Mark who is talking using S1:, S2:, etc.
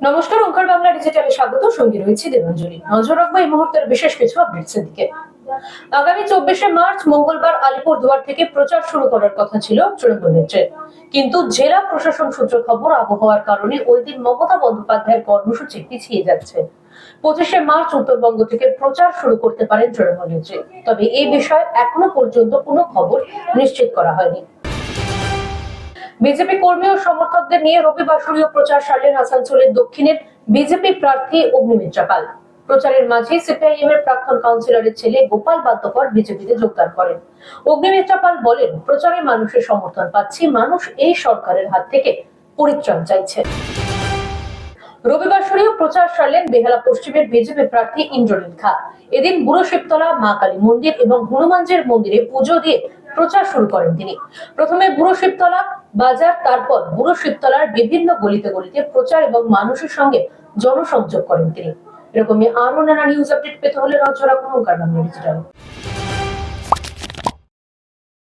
S1: নমস্কার, ওঙ্কার বাংলা ডিজিটালে স্বাগত। সঙ্গে রয়েছে দেবাঞ্জলি। নজর রাখবো এই মুহূর্তের বিশেষ কিছু আপডেটসের দিকে। আগামী 24শে মার্চ মঙ্গলবার আলিপুরদুয়ার থেকে প্রচার শুরু করার কথা ছিল তৃণমূল নেত্রীর, কিন্তু জেলা প্রশাসন সূত্র খবর আবহাওয়ার কারণে ওই দিন মমতা বন্দ্যোপাধ্যায়ের কর্মসূচি পিছিয়ে যাচ্ছে। 25শে মার্চ উত্তরবঙ্গ থেকে প্রচার শুরু করতে পারেন তৃণমূল নেত্রী, তবে এই বিষয়ে এখনো পর্যন্ত কোনো খবর নিশ্চিত করা হয়নি। বিজেপি কর্মী ও সমর্থকদের নিয়ে রবিবাসরীয় প্রচার সারলেন আসানসোলের দক্ষিণের বিজেপি প্রার্থী অগ্নিমিত্রা পাল। প্রচারের মাঝে সিপিআইএম এর প্রাক্তন কাউন্সিলরের ছেলে গোপাল বাদ্যকর বিজেপিতে যোগদান করেন। অগ্নিমিত্রা পাল বলেন, প্রচারে মানুষের সমর্থন পাচ্ছি, মানুষ এই সরকারের হাত থেকে পরিত্রাণ চাইছে। রবিবাসরীয় প্রচার সারলেন বেহালা পশ্চিমের বিজেপি প্রার্থী ইন্দ্রনীল খা। এদিন বুড়ো শিবতলা মা কালী মন্দির এবং হনুমানজির মন্দিরে পুজো দিয়ে প্রচার শুরু করেন তিনি। প্রথমে বুড়ো শিবতলা বাজার, তারপর বুড়ো শিবতলার বিভিন্ন গলিতে গলিতে প্রচার এবং মানুষের সঙ্গে জনসংযোগ করেন তিনি। এরকমই আরো নানা নিউজ আপডেট পেতে হলে নজর রাখুন ওঙ্কার বাংলা ডিজিটাল।